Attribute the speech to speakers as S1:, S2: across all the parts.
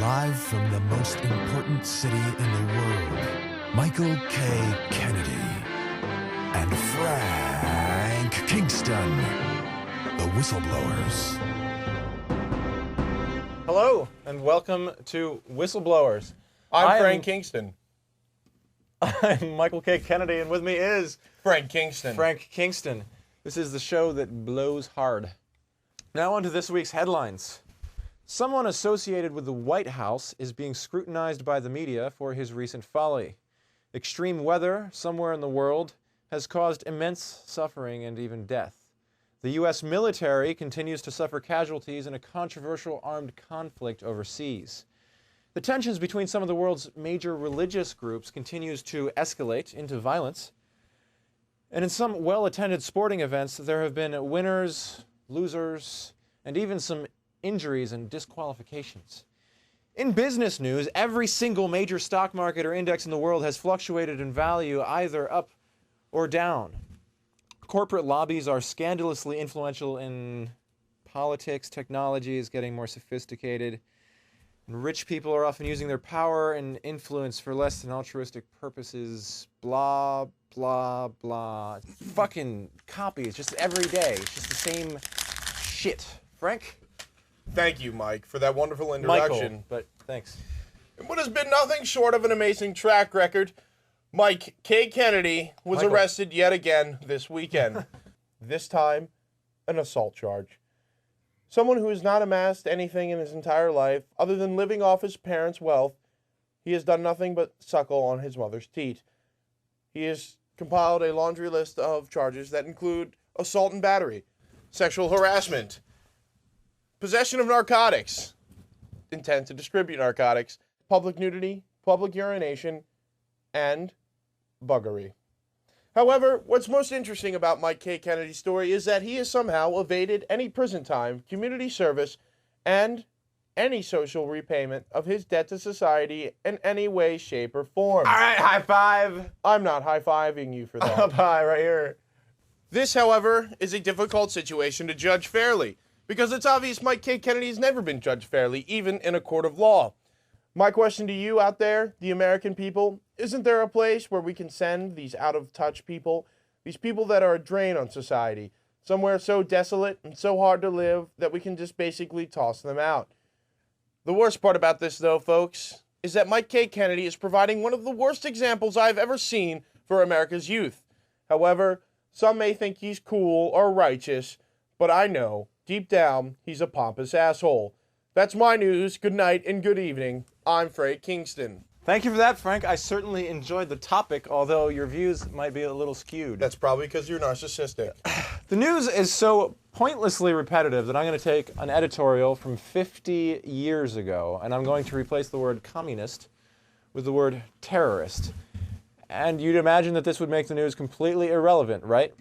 S1: Live from the most important city in the world, Michael K. Kennedy and Frank Kingston, the Whistleblowers.
S2: Hello, and welcome to Whistleblowers.
S3: I'm Frank Kingston.
S2: I'm Michael K. Kennedy, and with me is
S3: Frank Kingston.
S2: Frank Kingston. This is the show that blows hard. Now on to this week's headlines. Someone associated with the White House is being scrutinized by the media for his recent folly. Extreme weather somewhere in the world has caused immense suffering and even death. The U.S. military continues to suffer casualties in a controversial armed conflict overseas. The tensions between some of the world's major religious groups continues to escalate into violence. And in some well-attended sporting events, there have been winners, losers, and even some injuries and disqualifications. In business news, every single major stock market or index in the world has fluctuated in value either up or down. Corporate lobbies are scandalously influential in politics, technology is getting more sophisticated, and rich people are often using their power and influence for less than altruistic purposes. Blah, blah, blah. Fucking copy. It's just every day. It's just the same shit. Frank?
S3: Thank you, Mike, for that wonderful introduction.
S2: Michael, but thanks.
S3: In what has been nothing short of an amazing track record, Mike K. Kennedy was arrested yet again this weekend. This time, an assault charge. Someone who has not amassed anything in his entire life other than living off his parents' wealth, he has done nothing but suckle on his mother's teat. He has compiled a laundry list of charges that include assault and battery, sexual harassment, possession of narcotics, intent to distribute narcotics, public nudity, public urination, and buggery. However, what's most interesting about Mike K. Kennedy's story is that he has somehow evaded any prison time, community service, and any social repayment of his debt to society in any way, shape, or form.
S2: All right, high five.
S3: I'm not high-fiving you for that.
S2: Up high, right here.
S3: This, however, is a difficult situation to judge fairly, because it's obvious Mike K. Kennedy has never been judged fairly, even in a court of law. My question to you out there, the American people, isn't there a place where we can send these out-of-touch people, these people that are a drain on society, somewhere so desolate and so hard to live that we can just basically toss them out? The worst part about this, though, folks, is that Mike K. Kennedy is providing one of the worst examples I've ever seen for America's youth. However, some may think he's cool or righteous, but I know, deep down, he's a pompous asshole. That's my news. Good night and good evening. I'm Frank Kingston.
S2: Thank you for that, Frank. I certainly enjoyed the topic, although your views might be a little skewed.
S3: That's probably because you're narcissistic.
S2: The news is so pointlessly repetitive that I'm going to take an editorial from 50 years ago, and I'm going to replace the word communist with the word terrorist. And you'd imagine that this would make the news completely irrelevant, right?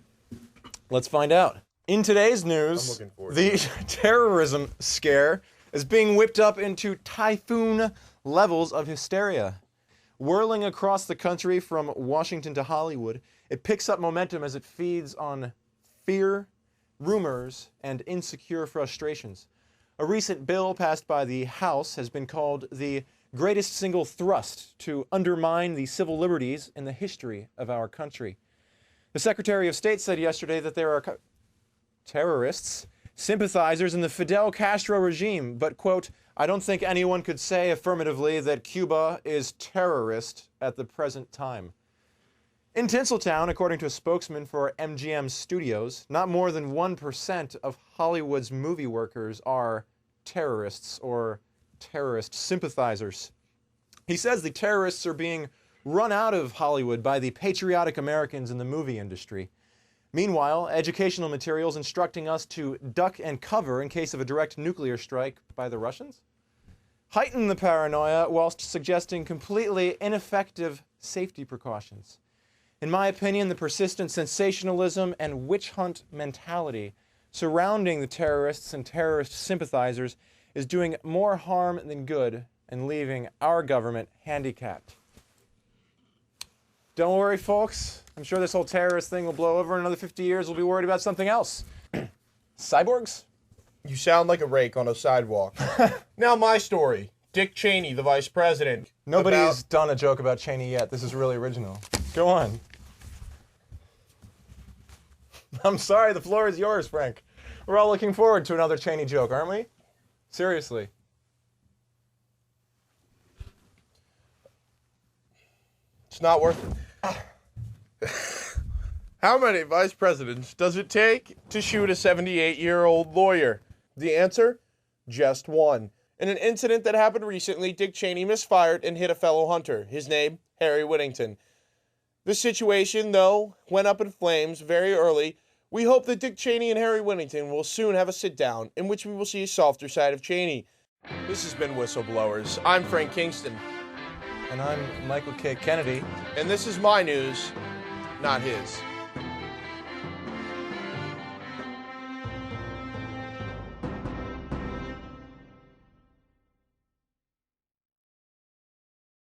S2: Let's find out. In today's news, the terrorism scare is being whipped up into typhoon levels of hysteria. Whirling across the country from Washington to Hollywood, it picks up momentum as it feeds on fear, rumors, and insecure frustrations. A recent bill passed by the House has been called the greatest single thrust to undermine the civil liberties in the history of our country. The Secretary of State said yesterday that there are terrorists, sympathizers in the Fidel Castro regime, but, quote, I don't think anyone could say affirmatively that Cuba is terrorist at the present time. In Tinseltown, according to a spokesman for MGM Studios, not more than 1% of Hollywood's movie workers are terrorists or terrorist sympathizers. He says the terrorists are being run out of Hollywood by the patriotic Americans in the movie industry. Meanwhile, educational materials instructing us to duck and cover in case of a direct nuclear strike by the Russians heighten the paranoia whilst suggesting completely ineffective safety precautions. In my opinion, the persistent sensationalism and witch hunt mentality surrounding the terrorists and terrorist sympathizers is doing more harm than good and leaving our government handicapped. Don't worry, folks. I'm sure this whole terrorist thing will blow over in another 50 years. We'll be worried about something else. Cyborgs?
S3: You sound like a rake on a sidewalk. Now my story. Dick Cheney, the vice president.
S2: Nobody's done a joke about Cheney yet. This is really original. Go on. I'm sorry, the floor is yours, Frank. We're all looking forward to another Cheney joke, aren't we? Seriously.
S3: It's not worth it. How many vice presidents does it take to shoot a 78-year-old lawyer? The answer? Just one. In an incident that happened recently, Dick Cheney misfired and hit a fellow hunter. His name, Harry Whittington. The situation, though, went up in flames very early. We hope that Dick Cheney and Harry Whittington will soon have a sit-down in which we will see a softer side of Cheney. This has been Whistleblowers. I'm Frank Kingston.
S2: And I'm Michael K. Kennedy.
S3: And this is my news, not his.